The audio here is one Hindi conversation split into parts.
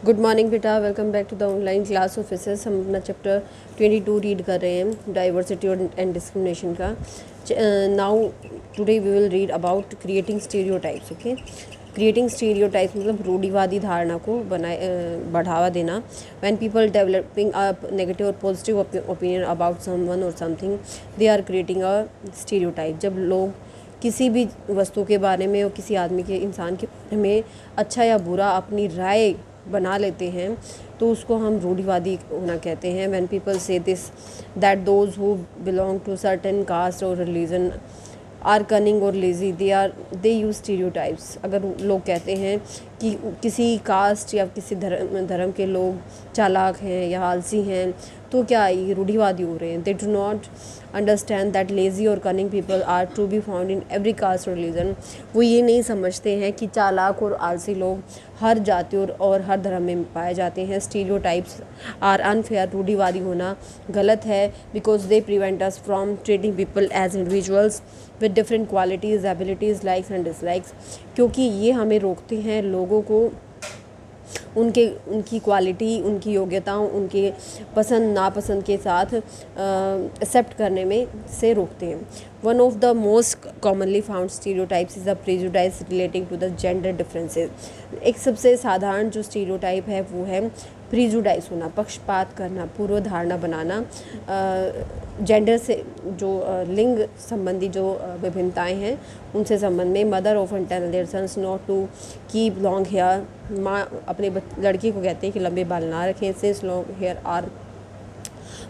गुड मॉर्निंग बेटा, welcome back to the online class of physics. हम अपना चैप्टर 22 रीड कर रहे हैं, डाइवर्सिटी एंड डिस्क्रिमिनेशन का। Now today we will read about creating stereotypes. Okay, creating stereotypes मतलब रूढ़िवादी धारणा को बढ़ावा देना। When people developing a negative or positive opinion about someone or something, they are creating a stereotype. जब लोग किसी भी वस्तु के बारे में और किसी आदमी के इंसान के बारे में अच्छा या बुरा अपनी राय बना लेते हैं तो उसको हम रूढ़िवादी होना कहते हैं। When people say this that those who belong to certain caste और religion are cunning or lazy, they use stereotypes. अगर लोग कहते हैं कि किसी कास्ट या किसी धर्म के लोग चालाक हैं या आलसी हैं तो क्या ये रूढ़िवादी हो रहे हैं। They do not understand that lazy और cunning people are to be found in every caste और रिलीजन। वो ये नहीं समझते हैं कि चालाक और आलसी लोग हर जाति और हर धर्म में पाए जाते हैं। Stereotypes are unfair. रूढ़िवादी होना गलत है because they prevent us from treating people as individuals with different qualities, abilities, likes and dislikes. क्योंकि ये हमें रोकते हैं लोगों को उनकी क्वालिटी, उनकी योग्यताओं, उनके पसंद नापसंद के साथ एक्सेप्ट करने में से रोकते हैं। One of the most commonly found stereotypes is the prejudice relating to the gender differences. एक सबसे साधारण जो स्टीरियोटाइप है वो है प्रीजुडाइज होना, पक्षपात करना, पूर्व धारणा बनाना जेंडर से, जो लिंग संबंधी जो विभिन्नताएं हैं उनसे संबंध में। Mother often tell their sons not to keep long hair. माँ अपने लड़की को कहते हैं कि लंबे बाल ना रखें। Since long hair are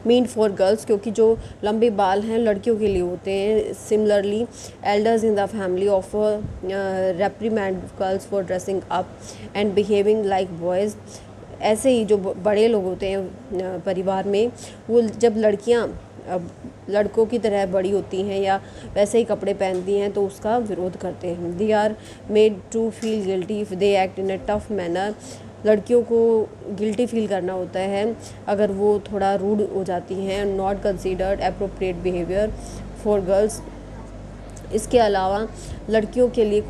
mean for girls, क्योंकि जो लंबे बाल हैं लड़कियों के लिए होते हैं। Similarly elders in the family of reprimand girls for dressing up and behaving like boys. ऐसे ही जो बड़े लोग होते हैं परिवार में, वो जब लड़कियां लड़कों की तरह बड़ी होती हैं या वैसे ही कपड़े पहनती हैं तो उसका विरोध करते हैं। They are made to feel guilty if they act in a tough manner. लड़कियों को गिल्टी फील करना होता है अगर वो थोड़ा रूड हो जाती हैं। Not considered appropriate behaviour for girls. इसके अलावा लड़कियों के लिए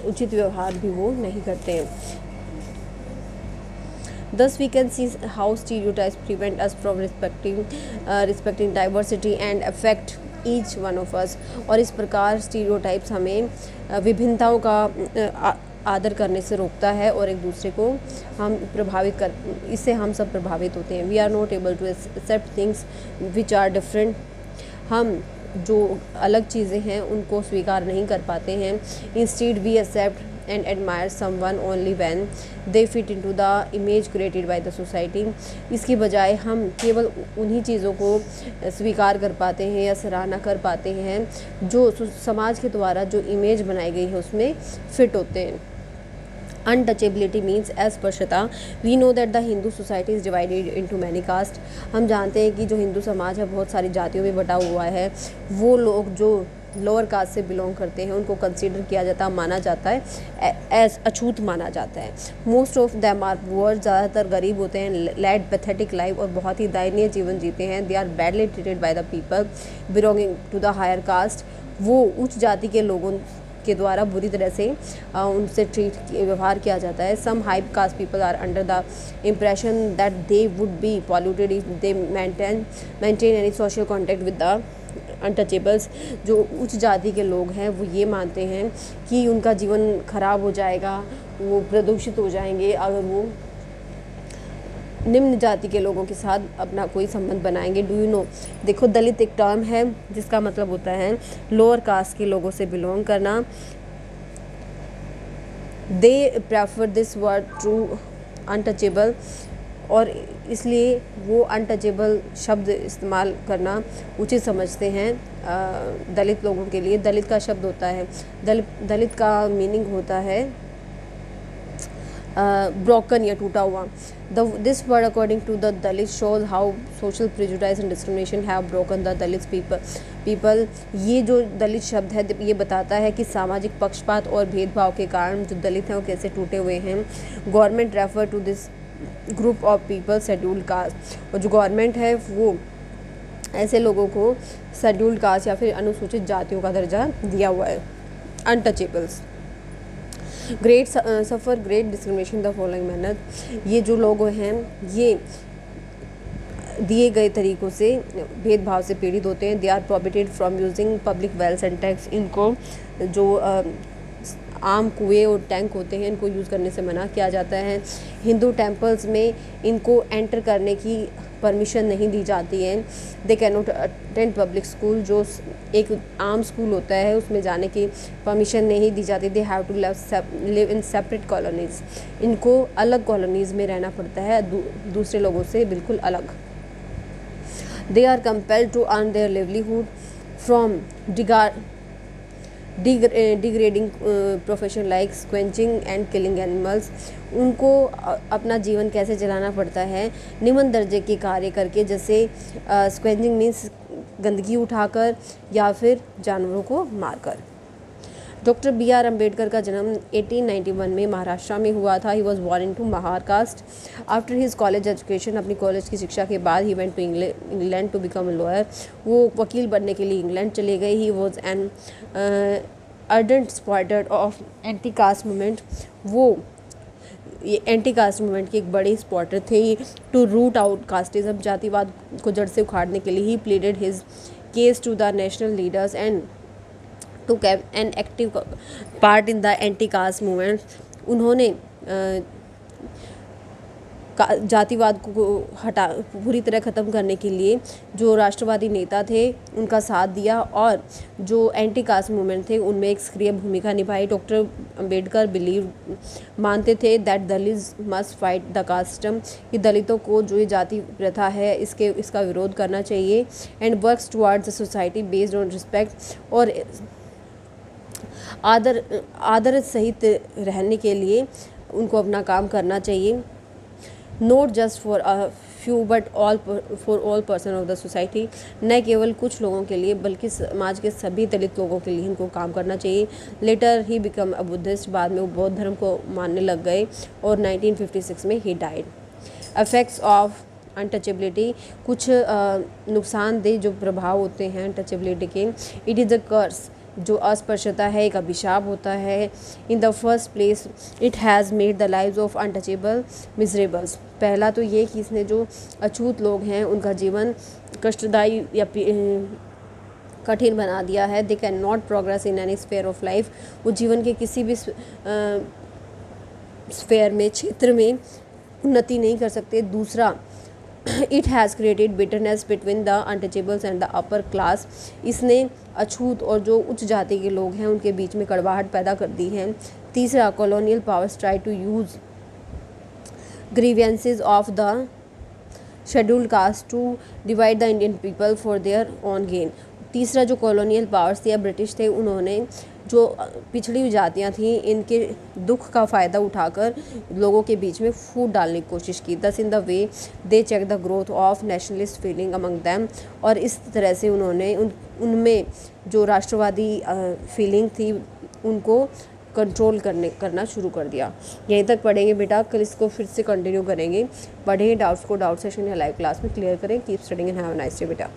उचित व्यवहार भी वो नहीं करते हैं। Thus we can see how stereotypes prevent us from respecting diversity and affect each one of us। और इस प्रकार स्टीरियोटाइप्स हमें विभिन्नताओं का आदर करने से रोकता है और एक दूसरे को हम इससे हम सब प्रभावित होते हैं। We are not able to accept things which are different. हम जो अलग चीज़ें हैं उनको स्वीकार नहीं कर पाते हैं। Instead we accept and admire someone only when they fit into the image created by the society। इसकी बजाय हम केवल उन्हीं चीज़ों को स्वीकार कर पाते हैं या सराहना कर पाते हैं जो समाज के द्वारा जो इमेज बनाई गई है उसमें फिट होते हैं। Untouchability means as per Shweta we know that the Hindu society is divided into many caste. हम जानते हैं कि जो हिंदू समाज है बहुत सारी जातियों में बटा हुआ है। वो लोग जो लोअर कास्ट से बिलोंग करते हैं उनको कंसीडर किया जाता, माना जाता है, एज अछूत माना जाता है। Most of them are poor. ज़्यादातर गरीब होते हैं। लेड पैथेटिक लाइफ और बहुत ही दयनीय जीवन जीते हैं। They are badly treated by the people belonging to the higher caste. वो उच्च जाति के लोगों के द्वारा बुरी तरह से उनसे व्यवहार किया जाता है। Some high caste people are under the impression that they would be polluted if they maintain any social contact with the untouchables. जो उच्च जाति के लोग हैं वो ये मानते हैं कि उनका जीवन खराब हो जाएगा, वो प्रदूषित हो जाएंगे अगर वो निम्न जाति के लोगों के साथ अपना कोई संबंध बनाएंगे। डू यू नो, देखो दलित एक टर्म है जिसका मतलब होता है लोअर कास्ट के लोगों से बिलोंग करना। They prefer this word to untouchable, और इसलिए वो अनटचेबल शब्द इस्तेमाल करना उचित समझते हैं दलित लोगों के लिए। दलित का शब्द होता है, दलित का मीनिंग होता है ब्रोकन या टूटा हुआ। This word according to the Dalit shows how social prejudice and discrimination have broken the Dalit people. ये जो दलित शब्द है ये बताता है कि सामाजिक पक्षपात और भेदभाव के कारण जो दलित हैं वो कैसे टूटे हुए हैं। Government refer to this group of people scheduled caste. और जो गवर्नमेंट है वो ऐसे लोगों को शेड्यूल्ड कास्ट या फिर अनुसूचित जातियों का दर्जा दिया हुआ है, untouchables. Great suffer great discrimination the following manner, ये जो लोग हैं ये दिए गए तरीक़ों से भेदभाव से पीड़ित होते हैं। They are prohibited from using public wells and tanks, इनको जो आम कुएँ और टैंक होते हैं इनको यूज़ करने से मना किया जाता है। हिंदू टेम्पल्स में इनको एंटर करने की परमिशन नहीं दी जाती है। They can not attend public school, जो एक आम स्कूल होता है उसमें जाने की परमिशन नहीं दी जाती। They have to live in separate colonies, इनको अलग कॉलोनीज़ में रहना पड़ता है, दूसरे लोगों से बिल्कुल अलग। They are compelled to earn their livelihood from degrading profession like squelching and killing animals। उनको अपना जीवन कैसे चलाना पड़ता है, निम्न दर्जे के कार्य करके, जैसे स्क्वेंजिंग मीन्स गंदगी उठाकर या फिर जानवरों को मारकर। Doctor B R. अम्बेडकर का जन्म 1891 में महाराष्ट्र में हुआ था। He was born into Mahar caste. After his college education, अपनी कॉलेज की शिक्षा के बाद he went to England to become a lawyer, वो वकील बनने के लिए इंग्लैंड चले गए। He was an ardent supporter of anti caste movement, वो ये एंटी कास्ट मूवमेंट के एक बड़े सपोर्टर थे। टू रूट आउट कास्टिज्म, जातिवाद को जड़ से उखाड़ने के लिए ही pleaded his case to the national leaders and took an active part in the anti-caste movement। उन्होंने जातिवाद को पूरी तरह ख़त्म करने के लिए जो राष्ट्रवादी नेता थे उनका साथ दिया और जो एंटी कास्ट मूवमेंट थे उनमें एक सक्रिय भूमिका निभाई। डॉक्टर अम्बेडकर मानते थे that Dalits must fight the caste system, कि दलितों को जो ये जाति प्रथा है इसका विरोध करना चाहिए। And works towards a society based on respect, और आदर सहित रहने के लिए उनको अपना काम करना चाहिए। Not just for a few but for all person of the society, न केवल कुछ लोगों के लिए बल्कि समाज के सभी दलित लोगों के लिए इनको काम करना चाहिए। Later he become a Buddhist, बाद में वो बौद्ध धर्म को मानने लग गए और 1956 में he died. Effects of untouchability, कुछ नुकसानदेह जो प्रभाव होते हैं अनटचेबिलिटी के। इट इज़ अ कर्स, जो अस्पृश्यता है एक अभिशाप होता है। In the first place it has made the lives of untouchable Misérables, पहला तो ये कि इसने जो अछूत लोग हैं उनका जीवन कष्टदायी या कठिन बना दिया है। They can not progress in any sphere of life, वो जीवन के किसी भी स्फेयर में, क्षेत्र में उन्नति नहीं कर सकते। दूसरा, it has created bitterness between the untouchables and the upper class, इसने अछूत और जो उच्च जाति के लोग हैं उनके बीच में कड़वाहट पैदा कर दी है। तीसरा, colonial powers try to use grievances of the scheduled caste to divide the Indian people for their own gain. तीसरा, जो कॉलोनियल पावर्स थे या ब्रिटिश थे, उन्होंने जो पिछड़ी हुई जातियाँ थीं इनके दुख का फ़ायदा उठाकर लोगों के बीच में फूट डालने की कोशिश की। Thus in the way they check the growth of nationalist feeling among them, और इस तरह से उन्होंने उनमें जो राष्ट्रवादी फीलिंग थी उनको कंट्रोल करना शुरू कर दिया। यहीं तक पढ़ेंगे बेटा, कल इसको फिर से कंटिन्यू करेंगे। पढ़ें, डाउट्स को डाउट सेशन या लाइव क्लास में क्लियर करें। Keep studying and have a nice day बेटा।